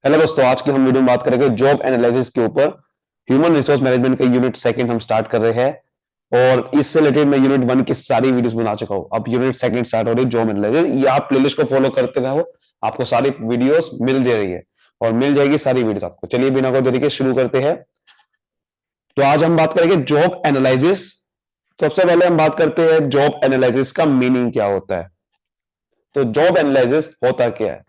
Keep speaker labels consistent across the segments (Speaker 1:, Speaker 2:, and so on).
Speaker 1: Hello दोस्तों, आज की हम वीडियो में बात करेंगे जॉब एनालिसिस के ऊपर। ह्यूमन रिसोर्स मैनेजमेंट का यूनिट सेकंड हम स्टार्ट कर रहे हैं और इससे रिलेटेड मैं यूनिट वन की सारी वीडियोस बना चुका हूं। अब यूनिट सेकंड स्टार्ट हो रही है, जॉब एनालिसिस। ये आप प्लेलिस्ट को फॉलो करते रहो, आपको सारी वीडियोस मिल जा रही है और मिल जाएगी सारी वीडियोस आपको। चलिए बिना कोई देरी के शुरू करते हैं। तो आज हम बात करेंगे जॉब एनालिसिस। सबसे पहले हम बात करते हैं जॉब एनालिसिस का मीनिंग क्या होता है। तो जॉब एनालिसिस होता क्या है?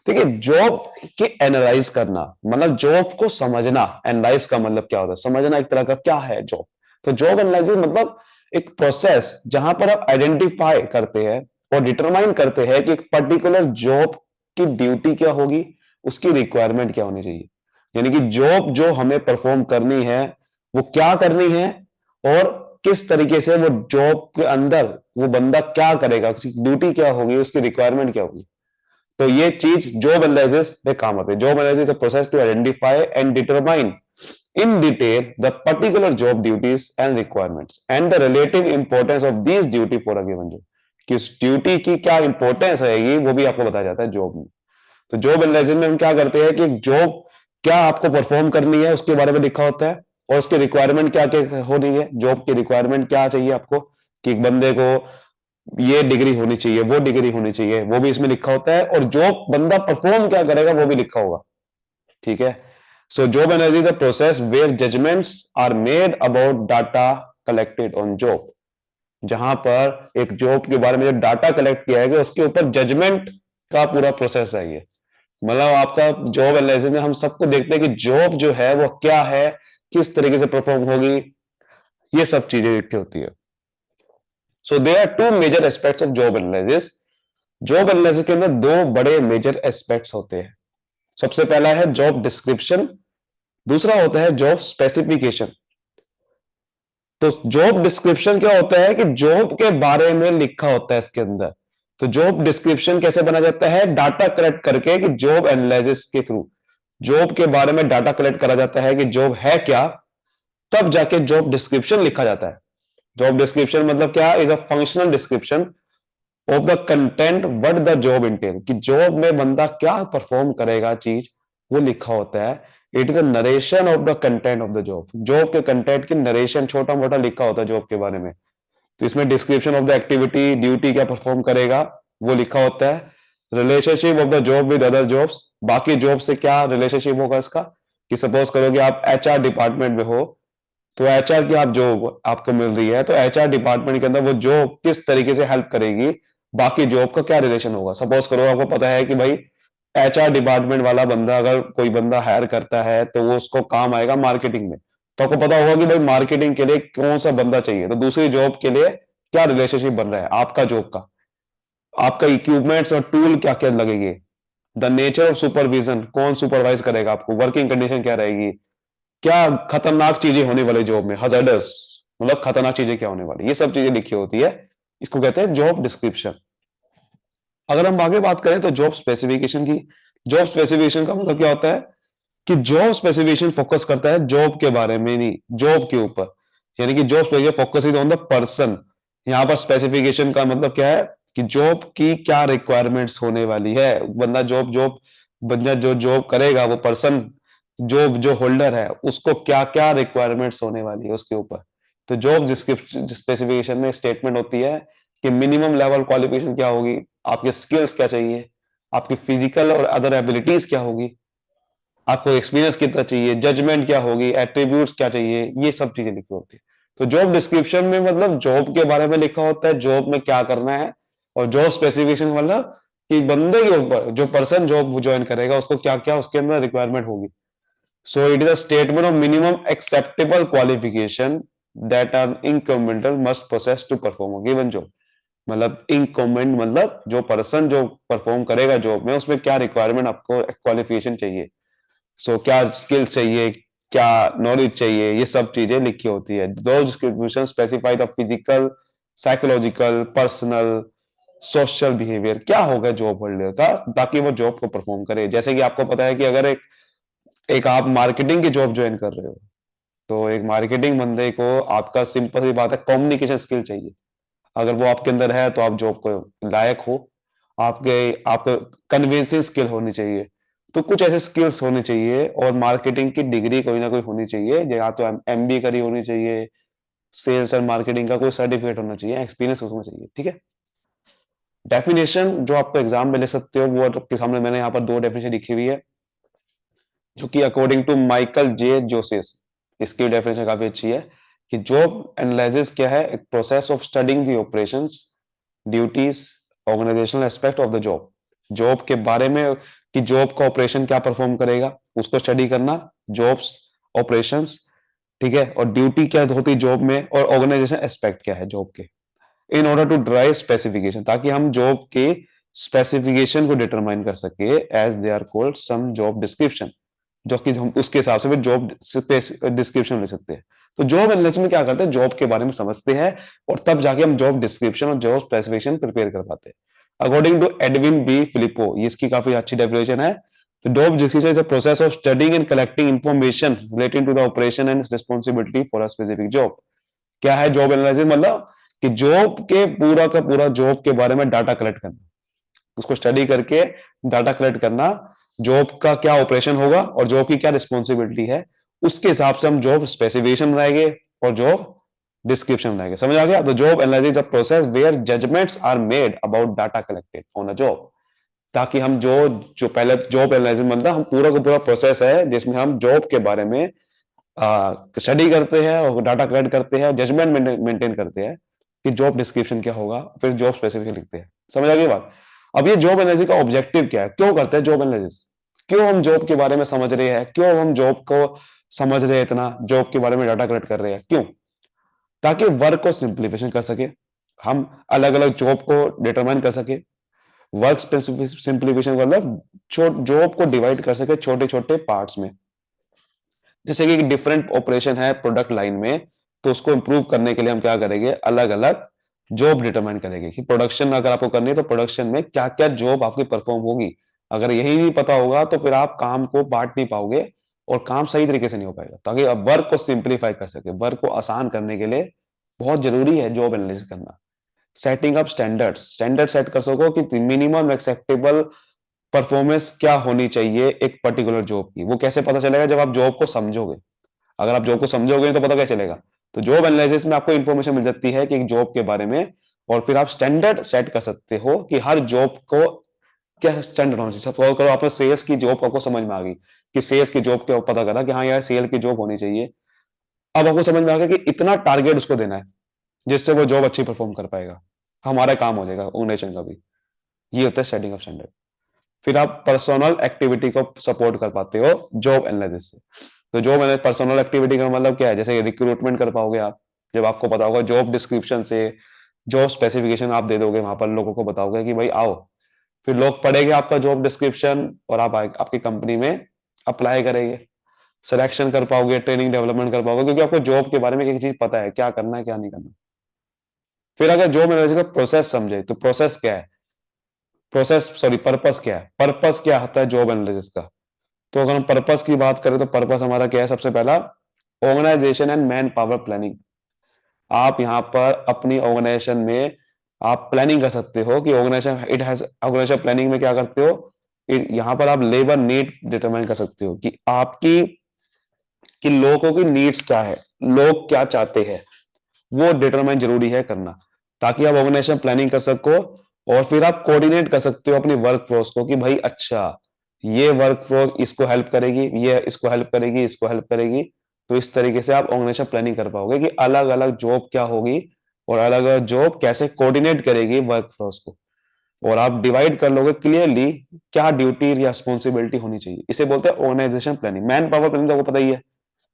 Speaker 1: देखिए, जॉब के एनालाइज करना मतलब जॉब को समझना। एनालाइज का मतलब क्या होता है? समझना एक तरह का। क्या है जॉब? तो जॉब एनालिसिस मतलब एक प्रोसेस जहां पर आप आइडेंटिफाई करते हैं और डिटरमाइन करते हैं कि एक पर्टिकुलर जॉब की ड्यूटी क्या होगी, उसकी रिक्वायरमेंट क्या होनी चाहिए। यानी कि जॉब जो हमें परफॉर्म करनी है वो क्या करनी है और किस तरीके से वो जॉब के अंदर वो बंदा क्या करेगा, उसकी ड्यूटी क्या होगी, उसकी रिक्वायरमेंट क्या होगी। तो ये चीज जॉब एनालिसिस में काम आती है। Job analysis process to identify and determine in detail the particular job duties and requirements and the relative importance of these duty for a given job। किस ड्यूटी की क्या इंपॉर्टेंस रहेगी वो भी आपको बताया जाता है जॉब में। तो जॉब एनालिसिस में हम क्या करते हैं कि जॉब क्या आपको परफॉर्म करनी है उसके बारे में लिखा होता है और उसकी रिक्वायरमेंट क्या क्या हो रही है। जॉब की रिक्वायरमेंट क्या चाहिए आपको, कि एक बंदे को ये डिग्री होनी चाहिए, वो डिग्री होनी चाहिए, वो भी इसमें लिखा होता है। और जॉब बंदा परफॉर्म क्या करेगा वो भी लिखा होगा। ठीक है। So job analysis is a process where judgements are made about data collected on job. जहां पर एक जॉब के बारे में जो डाटा कलेक्ट किया है उसके ऊपर जजमेंट का पूरा प्रोसेस है ये। मतलब आपका जॉब एनालिसिस में हम सबको देखते हैं कि जॉब जो है वो क्या है, किस तरीके से परफॉर्म होगी, ये सब चीजें लिखी होती है। So there are two major aspects of job analysis. Job analysis के अंदर दो बड़े मेजर एस्पेक्ट्स होते हैं। सबसे पहला है जॉब डिस्क्रिप्शन, दूसरा होता है जॉब स्पेसिफिकेशन। तो जॉब डिस्क्रिप्शन क्या होता है कि जॉब के बारे में लिखा होता है इसके अंदर। तो जॉब डिस्क्रिप्शन कैसे बना जाता है? डाटा कलेक्ट करके, कि जॉब एनालिसिस के थ्रू जॉब के बारे में डाटा कलेक्ट करा जाता है कि जॉब है क्या, तब जाके जॉब डिस्क्रिप्शन लिखा जाता है। जॉब डिस्क्रिप्शन मतलब क्या? Is a functional description of the content what the job Intel, कि जॉब में बंदा क्या परफॉर्म करेगा चीज, वो लिखा होता है। It is a narration of the content of the job. Job के कंटेंट की नरेशन छोटा मोटा लिखा होता है जॉब के बारे में। तो इसमें description of the activity, duty क्या परफॉर्म करेगा वो लिखा होता है। Relationship of the job with other jobs, बाकी जॉब से क्या रिलेशनशिप होगा इसका। कि सपोज करो कि आप एचआर डिपार्टमेंट में हो, तो एचआर की आप जॉब आपको मिल रही है, तो एचआर डिपार्टमेंट के अंदर वो जॉब किस तरीके से हेल्प करेगी, बाकी जॉब का क्या रिलेशन होगा। सपोज करो आपको पता है कि भाई एचआर डिपार्टमेंट वाला बंदा अगर कोई बंदा हायर करता है तो वो उसको काम आएगा मार्केटिंग में। तो आपको पता होगा कि भाई मार्केटिंग के लिए कौन सा बंदा चाहिए, तो दूसरी जॉब के लिए क्या रिलेशनशिप बन रहा है आपका जॉब का। आपका इक्विपमेंट्स और टूल क्या क्या लगेंगे, द नेचर ऑफ सुपरविजन, कौन सुपरवाइज करेगा आपको, वर्किंग कंडीशन क्या रहेगी, क्या खतरनाक चीजें होने वाली जॉब में, हजार्डस मतलब खतरनाक चीजें क्या होने वाली, ये सब चीजें लिखी होती है। इसको कहते हैं जॉब डिस्क्रिप्शन। अगर हम आगे बात करें तो जॉब स्पेसिफिकेशन की। जॉब स्पेसिफिकेशन का मतलब क्या होता है कि जॉब स्पेसिफिकेशन फोकस करता है जॉब के बारे में, नहीं जॉब के ऊपर। यानी कि job specification focus is on the person. यहां पर स्पेसिफिकेशन का मतलब क्या है कि जॉब की क्या रिक्वायरमेंट्स होने वाली है। बंदा जॉब जॉब बंदा जो जॉब करेगा वो पर्सन, जॉब जो होल्डर है उसको क्या क्या रिक्वायरमेंट्स होने वाली है उसके ऊपर। तो जॉब डिस्क्रिप्शन स्पेसिफिकेशन में स्टेटमेंट होती है कि मिनिमम लेवल क्वालिफिकेशन क्या होगी, आपके स्किल्स क्या चाहिए, आपकी फिजिकल और अदर एबिलिटीज क्या होगी, आपको एक्सपीरियंस कितना चाहिए, जजमेंट क्या होगी, एट्रीब्यूट्स क्या चाहिए, ये सब चीजें लिखी होती है। तो जॉब डिस्क्रिप्शन में मतलब जॉब के बारे में लिखा होता है, जॉब में क्या करना है। और जॉब स्पेसिफिकेशन मतलब कि बंदे के ऊपर जो पर्सन जॉब ज्वाइन करेगा उसको क्या क्या उसके अंदर रिक्वायरमेंट होगी। So it is a statement of minimum acceptable qualification that an incumbent must possess to perform a given job। मतलब incumbent मतलब जो पर्सन जो परफॉर्म करेगा जॉब में उसमें क्या रिक्वायरमेंट आपको क्वालिफिकेशन चाहिए। सो क्या स्किल्स चाहिए, क्या नॉलेज चाहिए, ये सब चीजें लिखी होती है। दो description specify the physical, psychological, personal, social behaviour क्या होगा जॉब होल्डर का, ताकि वो जॉब को परफॉर्म करे। जैसे कि आपको पता है कि अगर एक एक आप मार्केटिंग की जॉब ज्वाइन कर रहे हो, तो एक मार्केटिंग बंदे को आपका सिंपल सी बात है कम्युनिकेशन स्किल चाहिए। अगर वो आपके अंदर है तो आप जॉब को लायक हो। आपके आपको कन्विंसिंग स्किल होनी चाहिए। तो कुछ ऐसे स्किल्स होने चाहिए और मार्केटिंग की डिग्री कोई ना कोई होनी चाहिए, या तो एमबीए करी होनी चाहिए, सेल्स एंड मार्केटिंग का कोई सर्टिफिकेट होना चाहिए, एक्सपीरियंस होना चाहिए, ठीक है। डेफिनेशन जो आपको एग्जाम में ले सकते हो वो आपके सामने मैंने यहाँ पर दो डेफिनेशन लिखी हुई है, जो कि अकॉर्डिंग टू माइकल जे जोसेस, इसकी डेफिनेशन काफी अच्छी है कि जॉब एनालिसिस क्या है, एक process of studying the operations, duties, organisational aspect of the job, job के बारे में कि जॉब का ऑपरेशन क्या परफॉर्म करेगा उसको स्टडी करना, जॉब्स, ऑपरेशंस, ठीक है, और ड्यूटी क्या होती है जॉब में, और ऑर्गेनाइजेशन एस्पेक्ट क्या है जॉब के, in order to drive specification, ताकि हम जॉब के स्पेसिफिकेशन को डिटरमाइन कर सके, as they are called some job description, जो कि हम उसके हिसाब से फिर जॉब डिस्क्रिप्शन ले सकते हैं। तो जॉब एनालिसिस में क्या करते हैं, जॉब के बारे में समझते हैं और तब जाके हम जॉब डिस्क्रिप्शन और जॉब स्पेसिफिकेशन प्रिपेयर कर पाते हैं। According to Edwin B Flippo, ये इसकी काफी अच्छी डेफिनेशन है। तो job description is a process of studying and collecting information relating to the operation and responsibility for a specific job. क्या है जॉब एनालिसिस, मतलब कि जॉब के पूरा का पूरा जॉब के बारे में डाटा कलेक्ट करना, उसको स्टडी करके डाटा कलेक्ट करना, जॉब का क्या ऑपरेशन होगा और जॉब की क्या रिस्पॉन्सिबिलिटी है, उसके हिसाब से हम जॉब स्पेसिफिकेशन बनाएंगे और जॉब डिस्क्रिप्शन बनाएंगे। समझ आ गया? तो job analysis a process where judgements are made about data collected on a job, ताकि हम जो जो पहले जॉब एनालिसिस मतलब हम पूरा का पूरा प्रोसेस है जिसमें हम जॉब के बारे में स्टडी करते हैं और डाटा कलेक्ट करते हैं, जजमेंट मेंटेन करते हैं कि जॉब डिस्क्रिप्शन क्या होगा, फिर जॉब स्पेसिफिक लिखते हैं। समझ आ गई बात? अब ये जॉब एनालिसिस का ऑब्जेक्टिव क्या है, क्यों करते हैं जॉब एनालिसिस, क्यों हम जॉब के बारे में समझ रहे हैं, क्यों हम जॉब को समझ रहे हैं, इतना जॉब के बारे में डाटा कलेक्ट कर रहे हैं, क्यों? ताकि वर्क को सिंप्लीफिकेशन कर सके, हम अलग अलग जॉब को डिटरमाइन कर सके, वर्क सिंप्लीफिकेशन मतलब जॉब को डिवाइड कर सके छोटे छोटे पार्ट्स में। जैसे कि डिफरेंट ऑपरेशन है प्रोडक्ट लाइन में, तो उसको इंप्रूव करने के लिए हम क्या करेंगे, अलग अलग जॉब डिटरमाइन करेंगे कि प्रोडक्शन अगर आपको करनी है तो प्रोडक्शन में क्या क्या जॉब आपकी परफॉर्म होगी। अगर यही नहीं पता होगा तो फिर आप काम को बांट नहीं पाओगे और काम सही तरीके से नहीं हो पाएगा। ताकि आप वर्क को सिंप्लीफाई कर सके, वर्क को आसान करने के लिए बहुत जरूरी है जॉब एनालिसिस करना। Setting up standards, standard set कर सको कि मिनिमम एक्सेप्टेबल परफॉर्मेंस क्या होनी चाहिए एक पर्टिकुलर जॉब की। वो कैसे पता चलेगा, जब आप जॉब को समझोगे। अगर आप जॉब को समझोगे तो पता कैसे चलेगा? तो जॉब एनालिसिस में आपको इंफॉर्मेशन मिल जाती है कि एक जॉब के बारे में, और फिर आप स्टैंडर्ड सेट कर सकते हो कि हर जॉब को क्या स्टैंडर्ड होना चाहिए। सपोज करो आपने सेल्स की जॉब आपको समझ में आ गई कि सेल्स की जॉब के पता करा कि हाँ यार सेल की जॉब होनी चाहिए। अब आपको समझ में आ गया कि इतना टारगेट उसको देना है जिससे वो जॉब अच्छी परफॉर्म कर पाएगा, हमारा काम हो जाएगा ऑर्गेनाइजेशन का भी। ये होता है सेटिंग ऑफ स्टैंडर्ड। फिर आप पर्सनल एक्टिविटी को सपोर्ट कर पाते हो जॉब एनालिसिस से। तो जॉब पर्सनल एक्टिविटी का मतलब क्या है, जैसे रिक्रूटमेंट कर पाओगे आप, जब आपको पता होगा जॉब डिस्क्रिप्शन से जॉब स्पेसिफिकेशन आप दे दोगे, वहां पर लोगों को बताओगे कि भाई आओ, फिर लोग पढ़ेंगे आपका जॉब डिस्क्रिप्शन और आप आपकी कंपनी में अप्लाई करेंगे, सिलेक्शन कर पाओगे, ट्रेनिंग डेवलपमेंट कर पाओगे, क्योंकि आपको जॉब के बारे में एक चीज पता है क्या करना है क्या नहीं करना। फिर अगर जॉब एनालिसिस का प्रोसेस समझे तो प्रोसेस क्या है, पर्पस क्या है, पर्पस क्या होता है जॉब एनालिसिस का। तो अगर हम पर्पस की बात करें तो पर्पस हमारा क्या है, सबसे पहला organisation and manpower planning. आप यहाँ पर अपनी ऑर्गेनाइजेशन में आप प्लानिंग कर सकते हो कि ऑर्गेनाइजेशन प्लानिंग में क्या करते हो, यहाँ पर आप लेबर नीड डिटरमाइन कर सकते हो कि आपकी कि लोगों की नीड्स क्या है, लोग क्या चाहते हैं, वो डिटरमाइन जरूरी है करना, ताकि आप ऑर्गेनाइजेशन प्लानिंग कर सको। और फिर आप कोऑर्डिनेट कर सकते हो अपनी वर्क फोर्स को कि भाई अच्छा ये वर्क फोर्स इसको हेल्प करेगी, ये इसको हेल्प करेगी, इसको हेल्प करेगी। तो इस तरीके से आप ऑर्गेनाइजेशन प्लानिंग कर पाओगे कि अलग अलग जॉब क्या होगी और अलग अलग जॉब कैसे कोऑर्डिनेट करेगी वर्क फोर्स को। और आप डिवाइड कर लोगे क्लियरली क्या ड्यूटी रिस्पॉन्सिबिलिटी होनी चाहिए। इसे बोलते हैं organisation planning. Manpower planning तो आपको पता ही है,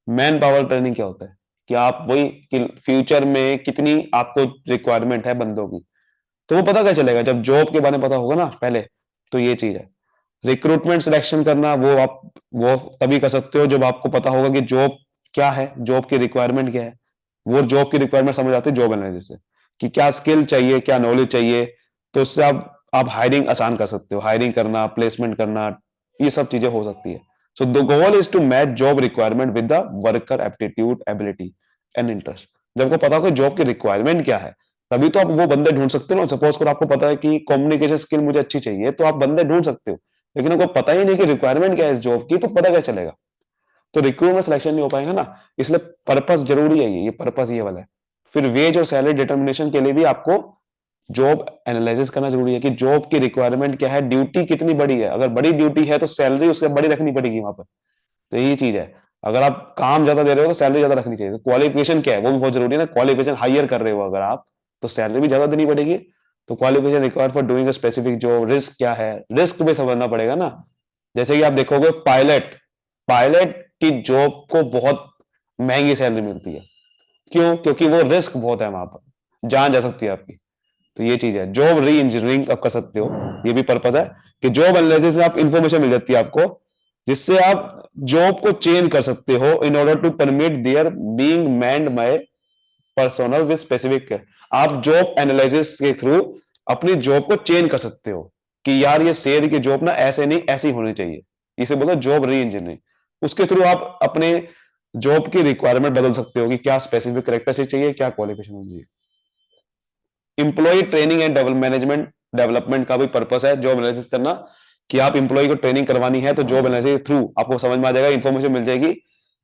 Speaker 1: मैन पावर प्लानिंग क्या होता है कि आप वही कि फ्यूचर में कितनी आपको रिक्वायरमेंट है बंदों की, तो वो पता क्या चलेगा जब जॉब के बारे में पता होगा ना पहले। तो ये चीज है रिक्रूटमेंट सिलेक्शन करना, वो तभी कर सकते हो जब आपको पता होगा कि जॉब क्या है, जॉब की रिक्वायरमेंट क्या है। वो जॉब की रिक्वायरमेंट समझ आती है जॉब एनालिसिस से कि क्या स्किल चाहिए, क्या नॉलेज चाहिए। तो उससे आप हायरिंग आसान कर सकते हो, हायरिंग करना, प्लेसमेंट करना, ये सब चीजें हो सकती है। So the goal is to match job requirement with the worker aptitude, ability and interest. जब आपको पता हो कि जॉब की रिक्वायरमेंट क्या है, तभी तो आप वो बंदे ढूंढ सकते हो ना। सपोज करो आपको पता है कि कम्युनिकेशन स्किल मुझे अच्छी चाहिए, तो आप बंदे ढूंढ सकते हो लेकिन उनको पता ही नहीं कि रिक्वायरमेंट क्या है इस जॉब की, तो पता क्या चलेगा? तो रिक्रूटमेंट सिलेक्शन नहीं हो पाएगा ना। इसलिए पर्पस जरूरी है, ये पर्पस ये वाला है। फिर वेज और सैलरी डिटर्मिनेशन के लिए भी आपको जॉब एनालिसिस करना जरूरी है कि जॉब की रिक्वायरमेंट क्या है, ड्यूटी कितनी बड़ी है। अगर बड़ी ड्यूटी है तो सैलरी उससे बड़ी रखनी पड़ेगी वहां पर। तो यही चीज है, अगर आप काम ज्यादा दे रहे हो तो सैलरी ज्यादा रखनी चाहिए। क्वालिफिकेशन क्या है वो भी बहुत जरूरी है ना, क्वालिफिकेशन हायर कर रहे हो अगर आप, तो सैलरी भी ज्यादा देनी पड़ेगी। तो qualification required for doing a specific job, risk क्या है, रिस्क भी समझना पड़ेगा ना। जैसे कि आप देखोगे पायलट, पायलट की जॉब को बहुत महंगी सैलरी मिलती है। क्यों? क्योंकि वो रिस्क बहुत है वहां पर, जान जा सकती है आपकी। तो ये चीज है। जॉब री इंजीनियरिंग आप कर सकते हो, ये भी पर्पज है कि जॉब एनालिसिस से आप इंफॉर्मेशन मिल जाती है आपको, जिससे आप जॉब को चेंज कर सकते हो in order to permit their being manned by personnel with specific. आप जॉब एनालिसिस के थ्रू अपनी जॉब को चेंज कर सकते हो कि यार ये शेयर की जॉब ना ऐसे नहीं ऐसी होनी चाहिए। इसे बोलते जॉब री इंजीनियरिंग। उसके थ्रू आप अपने जॉब की रिक्वायरमेंट बदल सकते हो कि क्या स्पेसिफिक कैरेक्टरिस्टिक चाहिए, क्या क्वालिफिकेशन होनी चाहिए। Employee training and management development का भी पर्पस है जॉब एनालिसिस करना, कि आप इंप्लॉय को ट्रेनिंग करवानी है तो जॉब एनालिसिस के थ्रू आपको समझ में आ जाएगा, इंफॉर्मेशन मिल जाएगी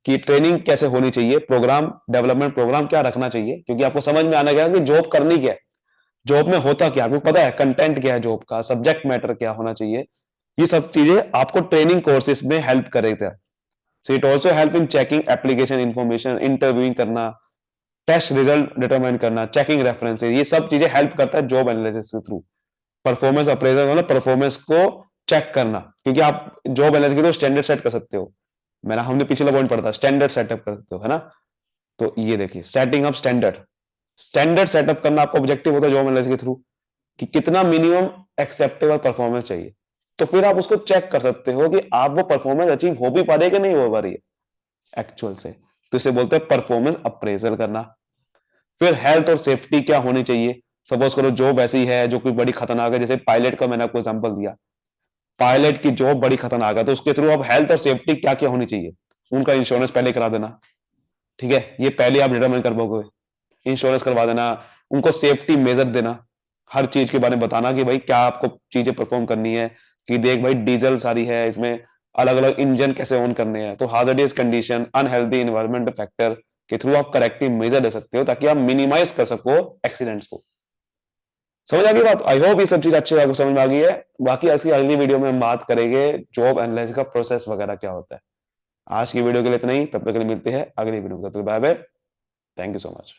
Speaker 1: कि ट्रेनिंग कैसे होनी चाहिए, प्रोग्राम डेवलपमेंट प्रोग्राम क्या रखना चाहिए, क्योंकि आपको समझ में आना गया कि जॉब करनी क्या है, जॉब में होता क्या, आपको पता है कंटेंट क्या है जॉब का, सब्जेक्ट मैटर क्या होना चाहिए। ये सब चीजें आपको ट्रेनिंग कोर्सेज में हेल्प करेगा। So it also help in checking application information, interviewing करना, टेस्ट रिजल्ट डिटरमाइन करना, चेकिंग रेफरेंसेस, ये सब चीजें हेल्प करता है जॉब एनालिसिस के थ्रू। परफॉर्मेंस अप्रेजल मतलब परफॉर्मेंस को चेक करना, क्योंकि आप जॉब एनालिसिस के तो स्टैंडर्ड सेट कर सकते हो। मैंने हमने पिछला पॉइंट पढ़ा था, स्टैंडर्ड सेटअप कर सकते हो, है ना। तो ये देखिए setting up standard, standard setup करना आपका ऑब्जेक्टिव होता है जॉब एनालिसिस के थ्रू, कि कितना मिनिमम एक्सेप्टेबल परफॉर्मेंस चाहिए। तो फिर आप उसको चेक कर सकते हो कि आप वो परफॉर्मेंस अचीव हो भी पा रही है कि नहीं हो पा रही है एक्चुअल से। तो इसे बोलते हैं परफॉर्मेंस अप्रेजल करना। फिर हेल्थ और सेफ्टी क्या होनी चाहिए। सपोज करो जॉब ऐसी है जो कोई बड़ी खतरनाक है, जैसे पायलट का मैंने आपको एग्जांपल दिया, पायलट की जॉब बड़ी खतरनाक है, तो उसके थ्रू अब हेल्थ और सेफ्टी क्या क्या होनी चाहिए, उनका इंश्योरेंस पहले करा देना। ठीक है, ये पहले आप डिटरमाइन कर पाओगे, इंश्योरेंस करवा देना, उनको सेफ्टी मेजर देना, हर चीज के बारे में बताना कि भाई क्या आपको चीजें परफॉर्म करनी है, कि देख भाई डीजल सारी है इसमें, अलग अलग इंजन कैसे ऑन करने हैं, तो हाजर्डियस कंडीशन, अनहेल्दी इन्वायरमेंट फैक्टर के थ्रू आप करेक्टिव मेजर ले सकते हो ताकि आप मिनिमाइज कर सको एक्सीडेंट्स को। समझ आ गई बात? आई होप ये सब चीज अच्छी आपको समझ में आ गई है। बाकी आज की अगली वीडियो में हम बात करेंगे जॉब एनालिसिस का प्रोसेस वगैरह क्या होता है। आज की वीडियो के लिए इतना ही, तब तक के लिए मिलते हैं अगली वीडियो में। Bye bye, thank you so much.